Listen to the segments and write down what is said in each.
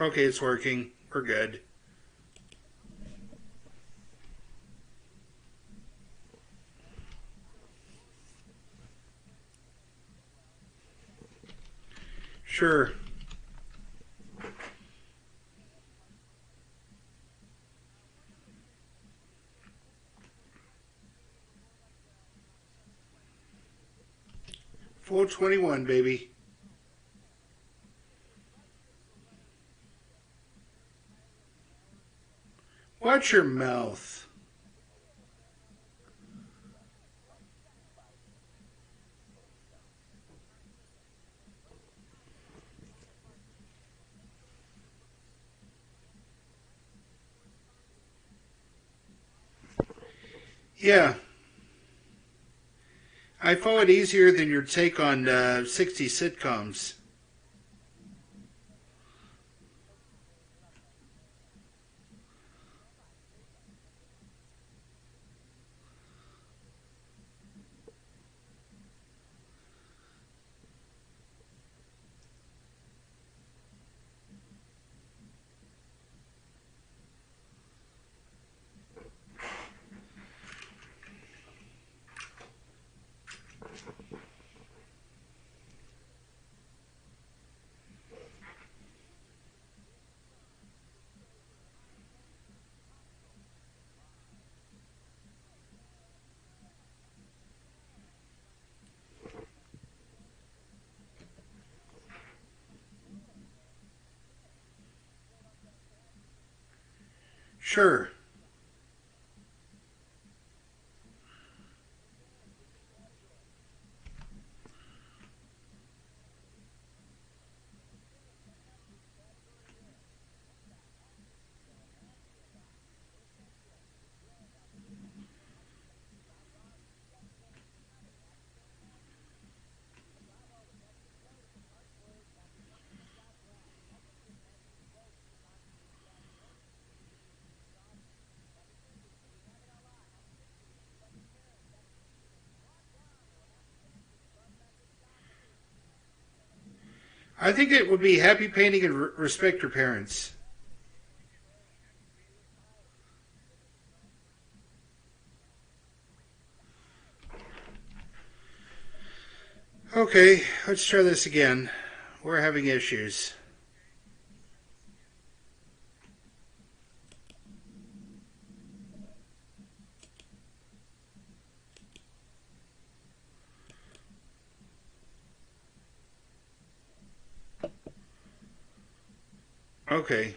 Okay, it's working. We're good. Sure. Full 21, baby. Watch your mouth. Yeah. I found it easier than your take on 60 sitcoms. Sure. I think it would be happy painting and respect your parents. Okay, let's try this again. We're having issues. Okay.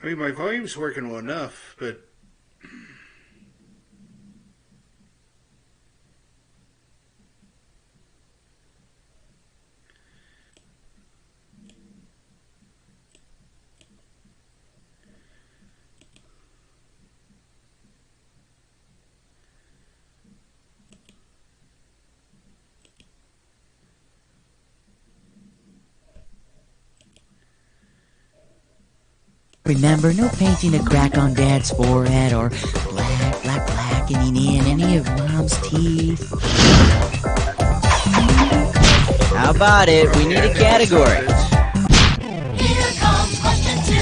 I mean, my volume's working well enough, but Remember, no painting a crack on Dad's forehead or blackening in any of Mom's teeth. How about it? We need a category. Here comes question 2.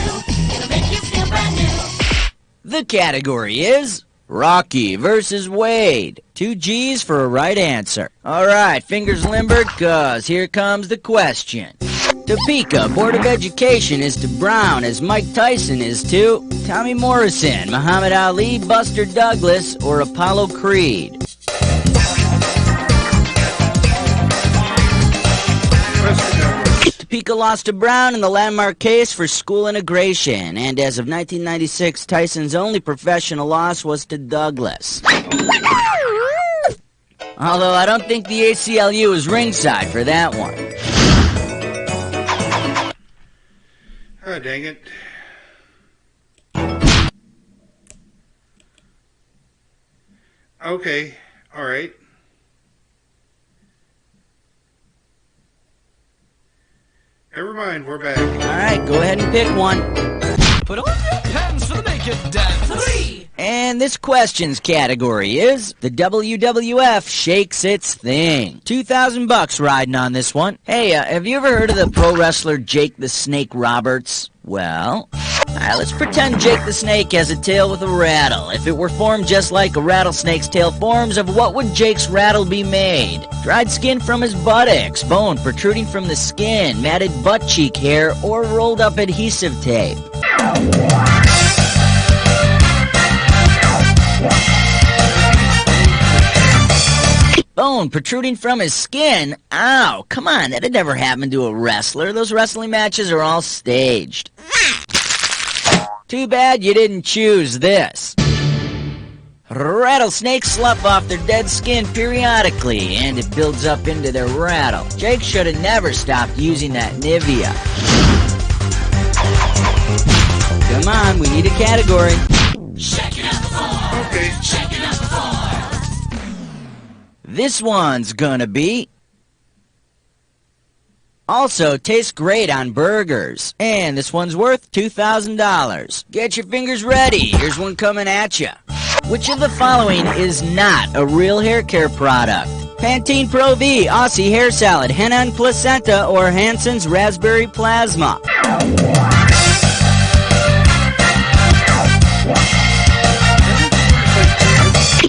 It'll make you feel brand new. The category is Rocky versus Wade. 2 G's for a right answer. All right, fingers limbered, cause here comes the question. Topeka Board of Education is to Brown as Mike Tyson is to Tommy Morrison, Muhammad Ali, Buster Douglas, or Apollo Creed. Topeka lost to Brown in the landmark case for school integration, and as of 1996, Tyson's only professional loss was to Douglas. Although I don't think the ACLU is ringside for that one. oh, dang it. Okay, all right. Never mind, we're back. All right, go ahead and pick one. Put on your pants for the naked dance. 3. And And this question's category is the WWF shakes its thing. $2,000 riding on this one. Hey, have you ever heard of the pro wrestler Jake the Snake Roberts? Well, let's pretend Jake the Snake has a tail with a rattle. If it were formed just like a rattlesnake's tail forms, of what would Jake's rattle be made? Dried skin from his buttocks, bone protruding from the skin, matted butt cheek hair, or rolled up adhesive tape? Bone protruding from his skin? Ow, come on, that'd never happen to a wrestler. Those wrestling matches are all staged. Too bad you didn't choose this. Rattlesnakes slough off their dead skin periodically, and it builds up into their rattle. Jake should have never stopped using that Nivea. Come on, we need a category. Shaking up the floor. Okay. Shaking up the floor. This one's gonna be... also tastes great on burgers. And this one's worth $2,000. Get your fingers ready. Here's one coming at you. Which of the following is not a real hair care product? Pantene Pro V, Aussie Hair Salad, Henna and Placenta, or Hansen's Raspberry Plasma?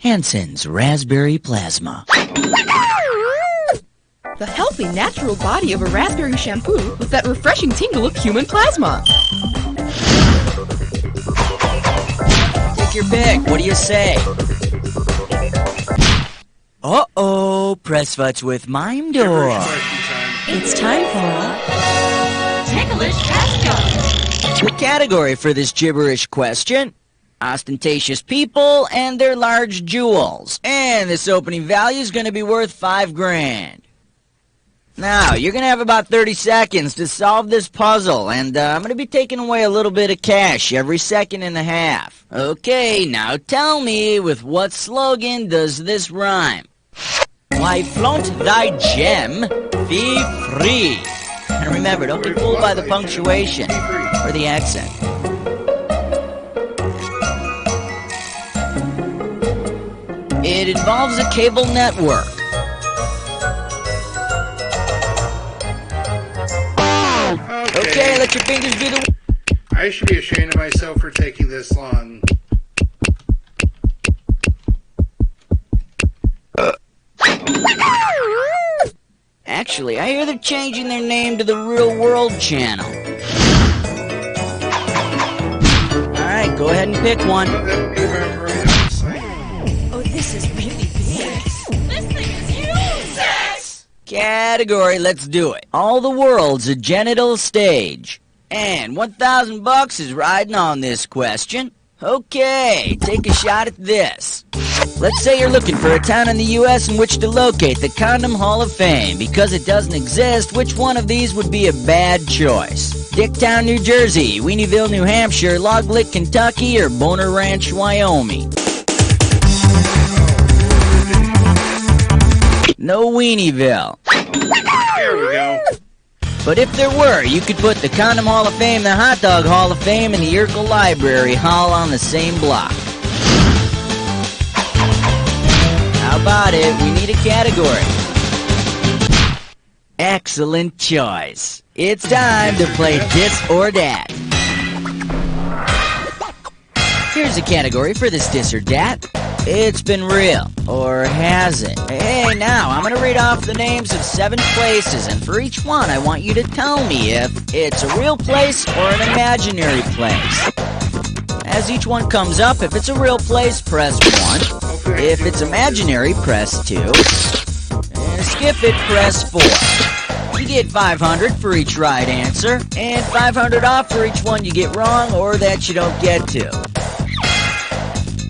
Hansen's Raspberry Plasma. The healthy, natural body of a raspberry shampoo with that refreshing tingle of human plasma. Take your pick. What do you say? Uh-oh. Press Futs with Mime Door. It's time for Ticklish question. The category for this gibberish question: ostentatious people and their large jewels. And this opening value is going to be worth $5,000. Now, you're going to have about 30 seconds to solve this puzzle, and I'm going to be taking away a little bit of cash every second and a half. Okay, now tell me, with what slogan does this rhyme? Why flaunt thy gem, be free. And remember, don't get fooled by the punctuation or the accent. It involves a cable network. Okay, let your fingers do the... I should be ashamed of myself for taking this long. Actually, I hear they're changing their name to the Real World Channel. Alright, go ahead and pick one. Oh, this is really big. This thing is huge. Sex. Category, let's do it. All the world's a genital stage. And $1,000 is riding on this question. Okay, take a shot at this. Let's say you're looking for a town in the U.S. in which to locate the Condom Hall of Fame. Because it doesn't exist, which one of these would be a bad choice? Dicktown, New Jersey, Weenieville, New Hampshire, Log Lick, Kentucky, or Boner Ranch, Wyoming? No Weenieville. There we go. But if there were, you could put the Condom Hall of Fame, the Hot Dog Hall of Fame, and the Urkel Library Hall on the same block. How about it? We need a category. Excellent choice. It's time to play Dis or Dat. Here's a category for this Dis or Dat. It's been real, or has it? Hey, now, I'm going to read off the names of 7 places, and for each one, I want you to tell me if it's a real place or an imaginary place. As each one comes up, if it's a real place, press 1. If it's imaginary, press 2. And skip it, press 4. You get 500 for each right answer, and 500 off for each one you get wrong or that you don't get to.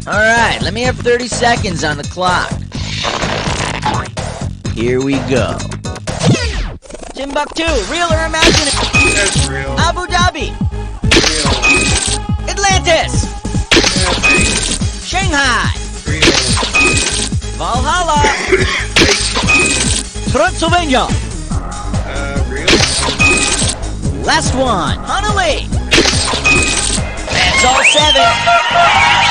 Alright, let me have 30 seconds on the clock. Here we go. Timbuktu, real or imaginary? That's real. Abu Dhabi. Real. Atlantis. Shanghai. Real. Valhalla. Transylvania. Real. Last one. Honolulu. That's all 7.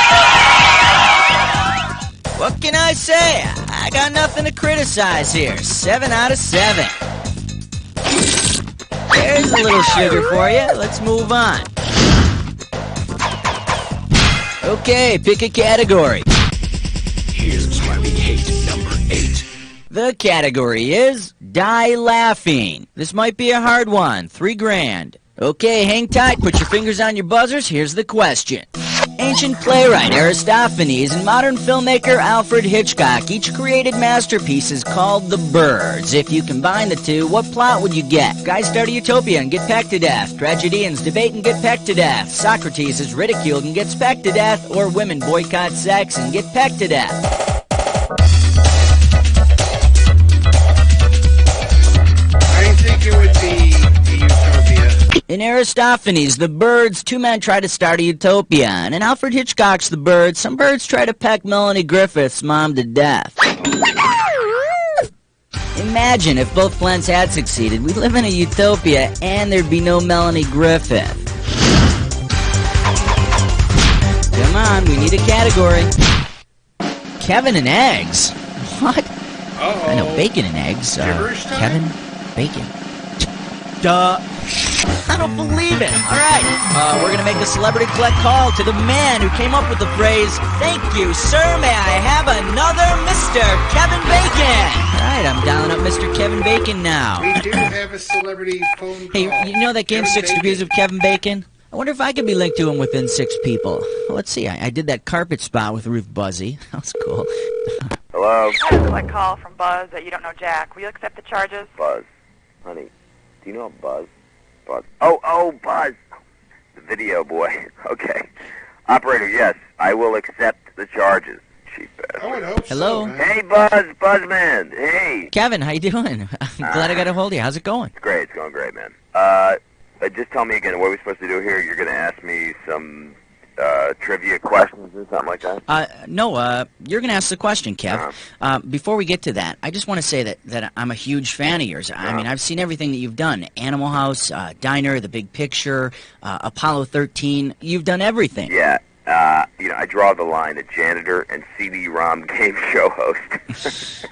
What can I say? I got nothing to criticize here. 7 out of 7. There's a little sugar for you. Let's move on. Okay, pick a category. Here's why we hate number 8. The category is Die Laughing. This might be a hard one. $3,000. Okay, hang tight. Put your fingers on your buzzers. Here's the question. Ancient playwright Aristophanes and modern filmmaker Alfred Hitchcock each created masterpieces called The Birds. If you combine the two, what plot would you get? Guys start a utopia and get pecked to death. Tragedians debate and get pecked to death. Socrates is ridiculed and gets pecked to death. Or women boycott sex and get pecked to death. I think it would be the utopia. In Aristophanes' The Birds, 2 men try to start a utopia. And in Alfred Hitchcock's The Birds, some birds try to peck Melanie Griffith's mom to death. Imagine if both plans had succeeded. We'd live in a utopia and there'd be no Melanie Griffith. Come on, we need a category. Kevin and eggs? What? Uh-oh. I know bacon and eggs. Gibberish time? Kevin, bacon. Duh. I don't believe it. All right. We're going to make a celebrity collect call to the man who came up with the phrase, "Thank you, sir. May I have another Mr. Kevin Bacon?" All right, I'm dialing up Mr. Kevin Bacon now. We do have a celebrity phone call. Hey, you know that game Kevin 6 Bacon. Degrees of Kevin Bacon? I wonder if I could be linked to him within 6 people. Well, let's see. I did that carpet spot with Ruth Buzzy. That was cool. Hello? I have a collect call from Buzz at You Don't Know Jack. Will you accept the charges? Buzz. Honey, do you know Buzz? Buzz. Oh, Buzz. The video boy. Okay. Operator, yes, I will accept the charges. Cheap bastard. I would hope Hello? so. man. Hey, Buzz. Buzzman. Hey. Kevin, how you doing? I'm glad I got a hold of you. How's it going? It's great. It's going great, man. Just tell me again, what are we supposed to do here? You're going to ask me some trivia questions or something like that? No, you're going to ask the question, Kev. Before we get to that, I just want to say that I'm a huge fan of yours. I mean, I've seen everything that you've done. Animal House, Diner, The Big Picture, Apollo 13. You've done everything. Yeah. I draw the line at janitor and CD-ROM game show host.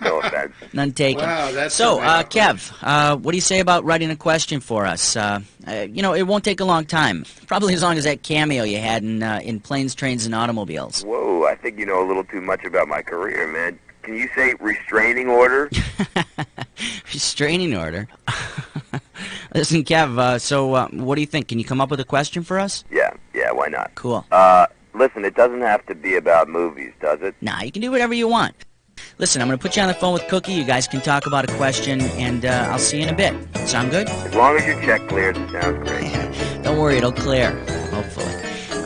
No offense. None taken. Wow, that's so, a bad Kev, what do you say about writing a question for us? It won't take a long time. Probably as long as that cameo you had in Planes, Trains, and Automobiles. Whoa, I think you know a little too much about my career, man. Can you say restraining order? Restraining order? Listen, Kev, what do you think? Can you come up with a question for us? Yeah, why not? Cool. Listen, it doesn't have to be about movies, does it? Nah, you can do whatever you want. Listen, I'm going to put you on the phone with Cookie. You guys can talk about a question, and I'll see you in a bit. Sound good? As long as your check clears, it sounds great. Don't worry, it'll clear, hopefully.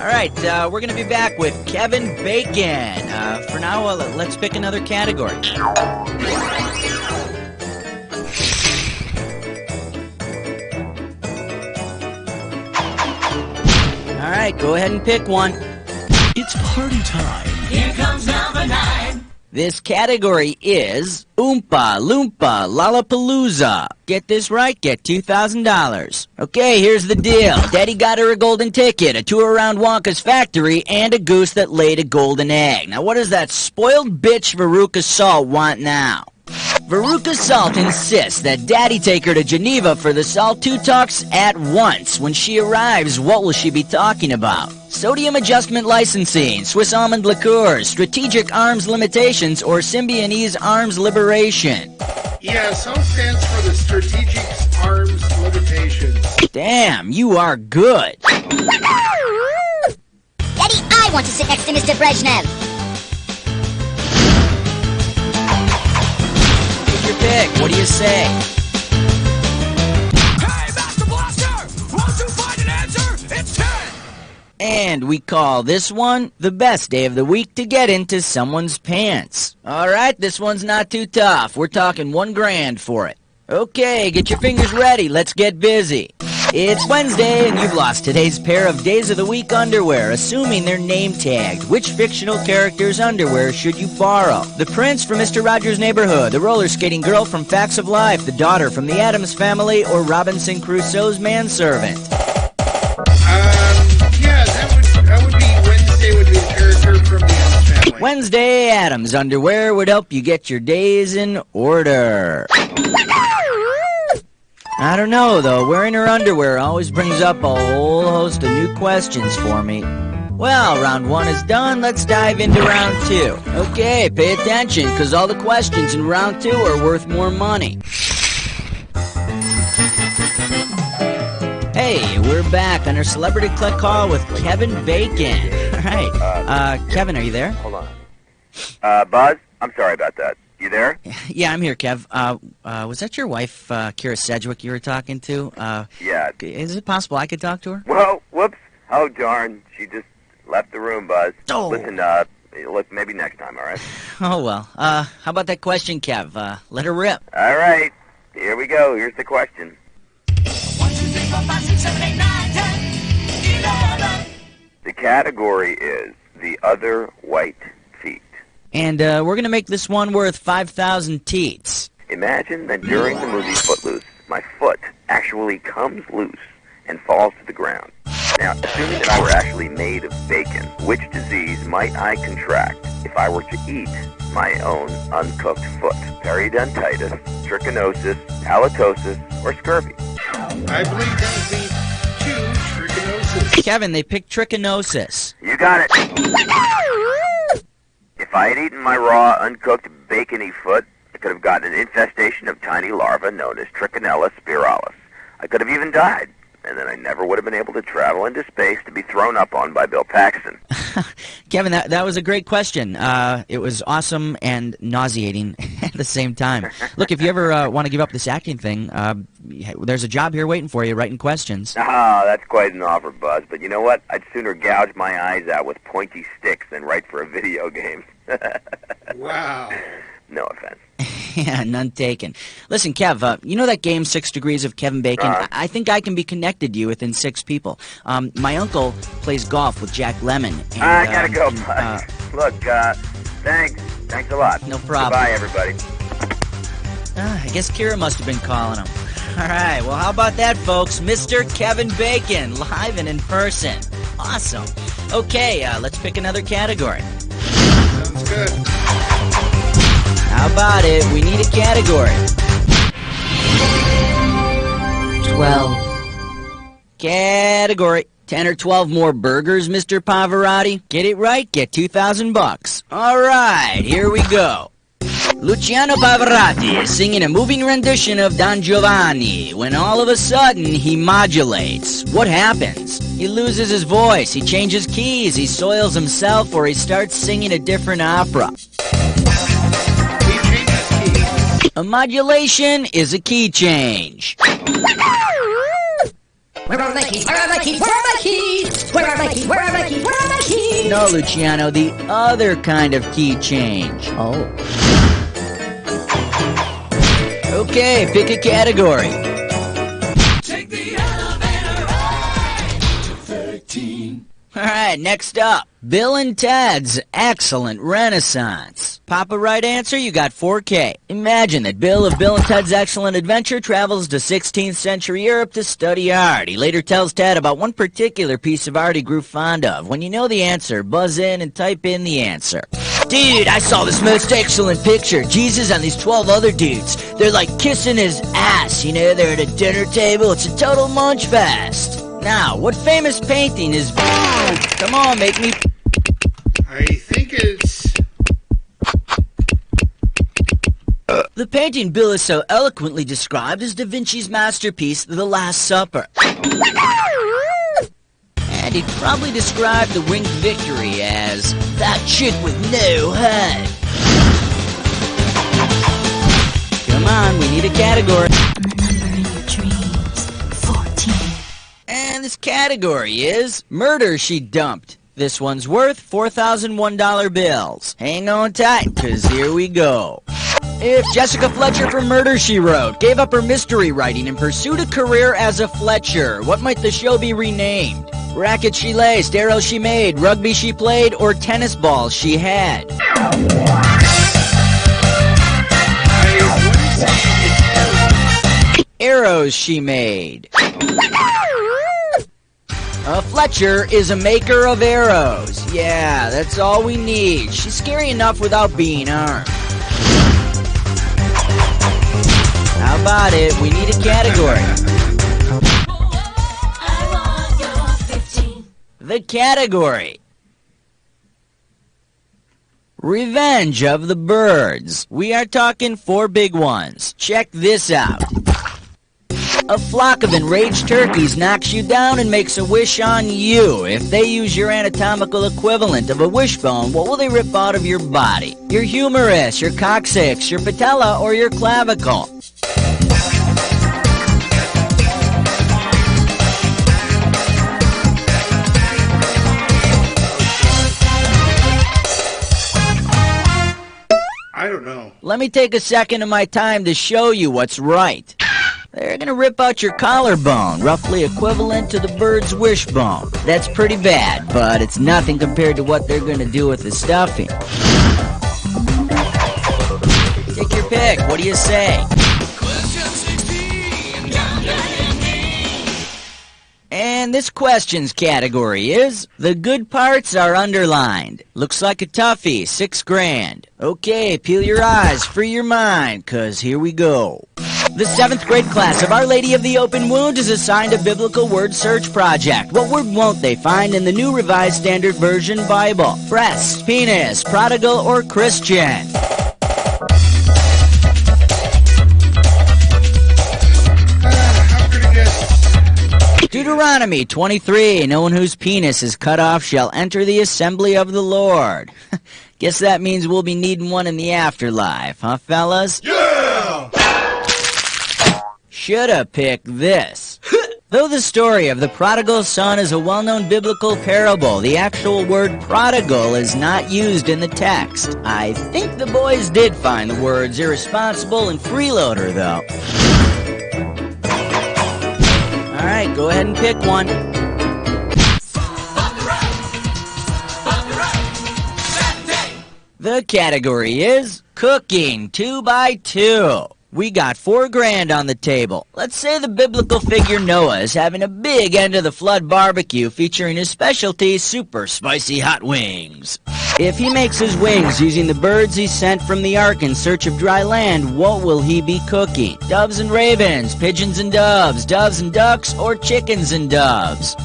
All right, we're going to be back with Kevin Bacon. For now, let's pick another category. All right, go ahead and pick one. It's party time. Here comes number 9. This category is Oompa Loompa Lollapalooza. Get this right, get $2,000. Okay, here's the deal. Daddy got her a golden ticket, a tour around Wonka's factory, and a goose that laid a golden egg. Now what does that spoiled bitch Veruca Salt want now? Veruca Salt insists that Daddy take her to Geneva for the Salt 2 talks at once. When she arrives, what will she be talking about? Sodium adjustment licensing, Swiss almond liqueurs, strategic arms limitations, or Symbionese arms liberation? Yeah, SALT stands for the Strategic Arms Limitations. Damn, you are good. Daddy, I want to sit next to Mr. Brezhnev. Take your pick. What do you say? Hey, Master Blaster! Won't you find an answer? It's 10! And we call this one the best day of the week to get into someone's pants. All right, this one's not too tough. We're talking $1,000 for it. Okay, get your fingers ready. Let's get busy. It's Wednesday, and you've lost today's pair of Days of the Week underwear, assuming they're name-tagged. Which fictional character's underwear should you borrow? The prince from Mr. Rogers' Neighborhood, the roller skating girl from Facts of Life, the daughter from the Addams Family, or Robinson Crusoe's manservant? Yeah, that would be Wednesday would be the character from the Addams Family. Wednesday Addams underwear would help you get your days in order. I don't know, though. Wearing her underwear always brings up a whole host of new questions for me. Well, round 1 is done. Let's dive into round 2. Okay, pay attention, because all the questions in round 2 are worth more money. Hey, we're back on our Celebrity Click Call with Kevin Bacon. All right. Kevin, are you there? Hold on. Buzz, I'm sorry about that. You there? Yeah, I'm here, Kev. Was that your wife, Kira Sedgwick, you were talking to? Yeah. Is it possible I could talk to her? Whoa, whoops. Oh, darn. She just left the room, Buzz. Oh. Listen, look, maybe next time, all right? Oh, well. How about that question, Kev? Let her rip. All right. Here we go. Here's the question. 1, 2, 3, 4, 5, 6, 7, 8, 9, 10, 11. The category is the other white feet. And we're going to make this one worth 5,000 teats. Imagine that during the movie Footloose, my foot actually comes loose and falls to the ground. Now, assuming that I were actually made of bacon, which disease might I contract if I were to eat my own uncooked foot? Periodontitis, trichinosis, halitosis, or scurvy? I believe that would be 2 trichinosis. Kevin, they picked trichinosis. You got it. If I had eaten my raw, uncooked, bacony foot, I could have gotten an infestation of tiny larvae known as Trichinella spiralis. I could have even died, and then I never would have been able to travel into space to be thrown up on by Bill Paxton. Kevin, that was a great question. It was awesome and nauseating at the same time. Look, if you ever want to give up this acting thing, there's a job here waiting for you, writing questions. Ah, that's quite an offer, Buzz. But you know what? I'd sooner gouge my eyes out with pointy sticks than write for a video game. Wow. No offense. Yeah, none taken. Listen, Kev, you know that game 6 Degrees of Kevin Bacon? I think I can be connected to you within 6 people. My uncle plays golf with Jack Lemmon. And, I gotta go, Buzz. Look, thanks. Thanks a lot. No problem. Goodbye, everybody. I guess Kira must have been calling him. All right, well, how about that, folks? Mr. Kevin Bacon, live and in person. Awesome. Okay, let's pick another category. Sounds good. How about it? We need a category. 12. Category. 10 or 12 more burgers, Mr. Pavarotti? Get it right, get $2,000. All right, here we go. Luciano Pavarotti is singing a moving rendition of Don Giovanni when all of a sudden he modulates. What happens? He loses his voice, he changes keys, he soils himself, or he starts singing a different opera. He changes keys. A modulation is a key change. Where are my keys? Where are my keys? Where are my keys? Where are my keys? Where are my keys? Where are my keys? No, Luciano, the other kind of key change. Oh. Okay, pick a category. Take the elevator ride to 13. All right, next up, Bill and Ted's Excellent Renaissance. Pop a right answer, you got 4K. Imagine that Bill of Bill and Ted's Excellent Adventure travels to 16th century Europe to study art. He later tells Ted about one particular piece of art he grew fond of. When you know the answer, buzz in and type in the answer. Dude, I saw this most excellent picture. Jesus and these 12 other dudes. They're like kissing his ass, you know, they're at a dinner table. It's a total munch fest. Now, what famous painting is... Come on, make me... I think it's... The painting Bill is so eloquently described as Da Vinci's masterpiece, The Last Supper. And he'd probably describe the winged victory as that chick with no head. Come on, we need a category. I'm the number in your dreams. 14. And this category is Murder She Dumped. This one's worth $4,001 bills. Hang on tight, 'cause here we go. If Jessica Fletcher from Murder, She Wrote gave up her mystery writing and pursued a career as a Fletcher, what might the show be renamed? Racket she laced, arrows she made, rugby she played, or tennis balls she had? Arrows she made. Fletcher is a maker of arrows. Yeah, that's all we need. She's scary enough without being armed. How about it? We need a category. I want your 15. The category. Revenge of the Birds. We are talking 4 big ones. Check this out. A flock of enraged turkeys knocks you down and makes a wish on you. If they use your anatomical equivalent of a wishbone, what will they rip out of your body? Your humerus, your coccyx, your patella, or your clavicle? I don't know. Let me take a second of my time to show you what's right. They're gonna rip out your collarbone, roughly equivalent to the bird's wishbone. That's pretty bad, but it's nothing compared to what they're gonna do with the stuffing. Take your pick. What do you say? And this question's category is, the good parts are underlined. Looks like a toughie, $6 grand. Okay, peel your eyes, free your mind, 'cause here we go. The 7th grade class of Our Lady of the Open Wound is assigned a biblical word search project. What word won't they find in the New Revised Standard Version Bible? Breast, penis, prodigal, or Christian? How could I guess? Deuteronomy 23, no one whose penis is cut off shall enter the assembly of the Lord. Guess that means we'll be needing one in the afterlife, huh, fellas? Yeah! Shoulda picked this. Though the story of the prodigal son is a well-known biblical parable, the actual word prodigal is not used in the text. I think the boys did find the words irresponsible and freeloader, though. All right, go ahead and pick one. The category is cooking 2x2. We got $4 grand on the table. Let's say the biblical figure Noah is having a big end of the flood barbecue featuring his specialty, super spicy hot wings. If he makes his wings using the birds he sent from the ark in search of dry land, what will he be cooking? Doves and ravens, pigeons and doves and ducks, or chickens and doves?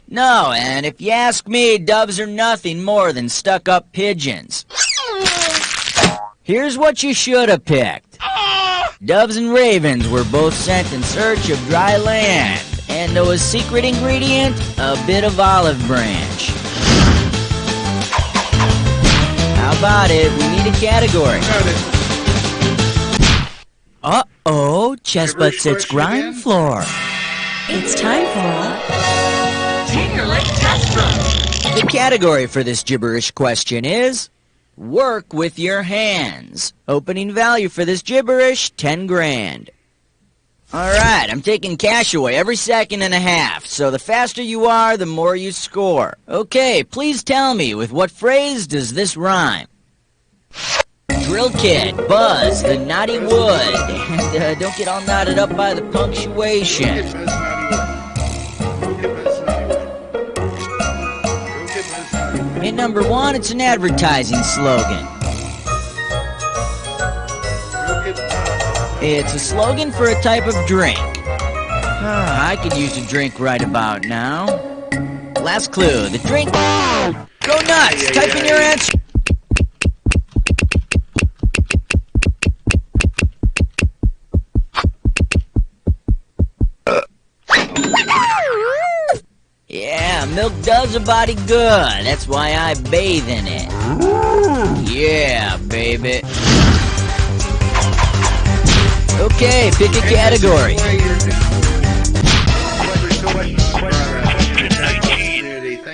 No, and if you ask me, doves are nothing more than stuck-up pigeons. Here's what you should have picked. Doves and ravens were both sent in search of dry land, and Noah's secret ingredient, a bit of olive branch. How about it? We need a category. Got it. Uh-oh, chest butt sits question grind again? floor. It's time for The category for this gibberish question is work with your hands. Opening value for this gibberish, 10 grand. All right, I'm taking cash away every second and a half, so the faster you are, the more you score. Okay, please tell me, with what phrase does this rhyme? Drill kit, buzz, the knotty wood. And don't get all knotted up by the punctuation. Hit number 1, it's an advertising slogan. It's a slogan for a type of drink. I could use a drink right about now. Last clue, the drink... Go nuts! Type in your answer. Yeah, milk does a body good. That's why I bathe in it. Yeah, baby. Okay, pick a category.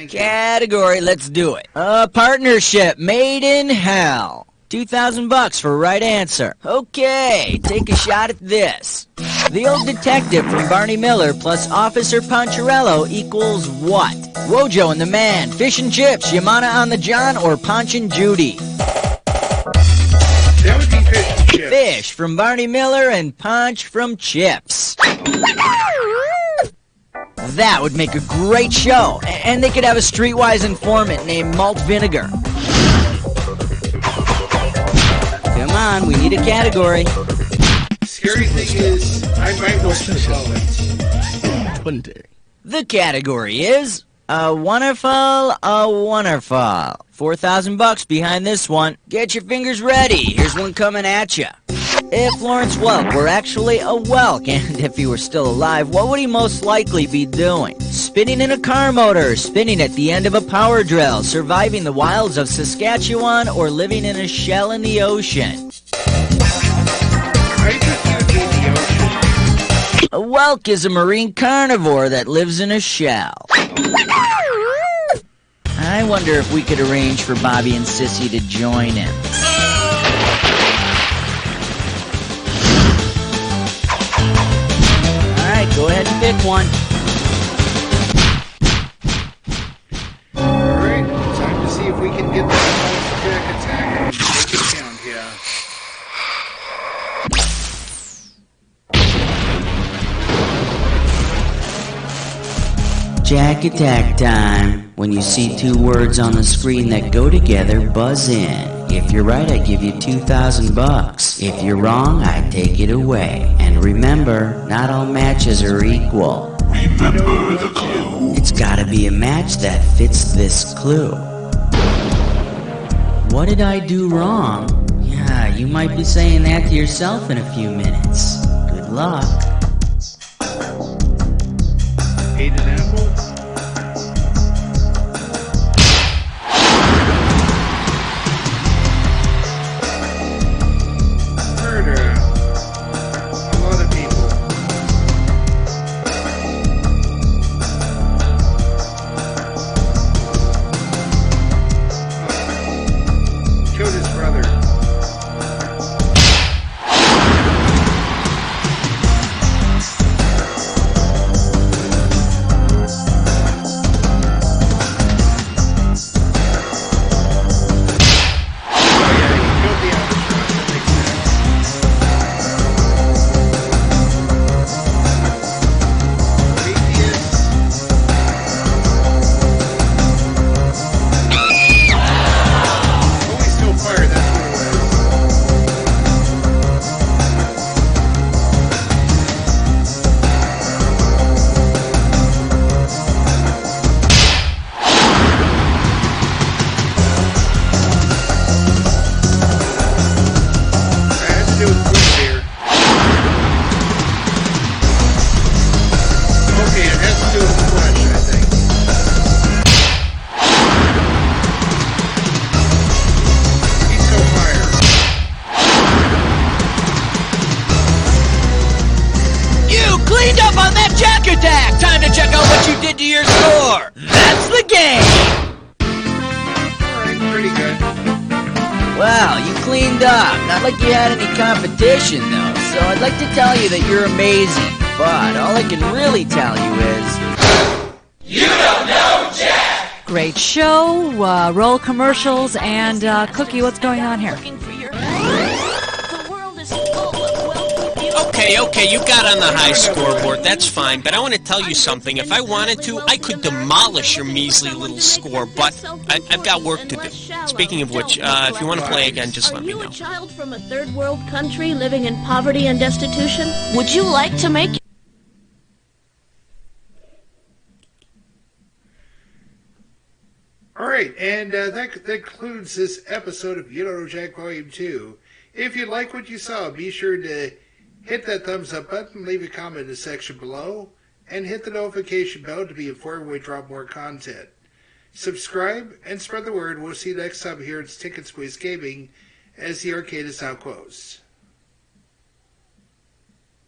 Category, let's do it. Partnership made in hell. $2,000 for right answer. Okay, take a shot at this. The Old Detective from Barney Miller plus Officer Poncherello equals what? Wojo and the Man, Fish and Chips, Yamana on the John, or Ponch and Judy? That would be Fish and Chips. Fish from Barney Miller and Punch from Chips. That would make a great show. And they could have a streetwise informant named Malt Vinegar. Come on, we need a category. Scary thing is, I might want to follow it. The category is a wonderful. 4,000 bucks behind this one. Get your fingers ready. Here's one coming at you. If Lawrence Welk were actually a Welk, and if he were still alive, what would he most likely be doing? Spinning in a car motor, spinning at the end of a power drill, surviving the wilds of Saskatchewan, or living in a shell in the ocean? I think you would be in the ocean. A Welk is a marine carnivore that lives in a shell. I wonder if we could arrange for Bobby and Sissy to join him. Alright, go ahead and pick one. Alright, time to see if we can get that Jack attack and make it count here. Jack attack time. When you see two words on the screen that go together, buzz in. If you're right, I give you 2,000 bucks. If you're wrong, I take it away. And remember, not all matches are equal. Remember the clue. It's gotta be a match that fits this clue. What did I do wrong? Yeah, you might be saying that to yourself in a few minutes. Good luck. Ate an apple? Murder. A lot of people. Killed his brother. Cleaned up on that Jack attack! Time to check out what you did to your score! That's the game! Alright, pretty good. Well, you cleaned up. Not like you had any competition, though. So I'd like to tell you that you're amazing. But all I can really tell you is... You don't know Jack! Great show, roll commercials, and Cookie, what's going on here? Okay, you got on the high scoreboard, that's fine, but I want to tell you something. If I wanted to, I could demolish your measly little score, but I've got work to do. Speaking of which, if you want to play again, just let me know. Are you a child from a third world country living in poverty and destitution? Would you like to make... Alright, and that concludes this episode of You Don't Know Jack Volume 2. If you like what you saw, be sure to hit that thumbs up button, leave a comment in the section below, and hit the notification bell to be informed when we drop more content. Subscribe and spread the word. We'll see you next time here at Ticket Squeeze Gaming as the arcade is now closed.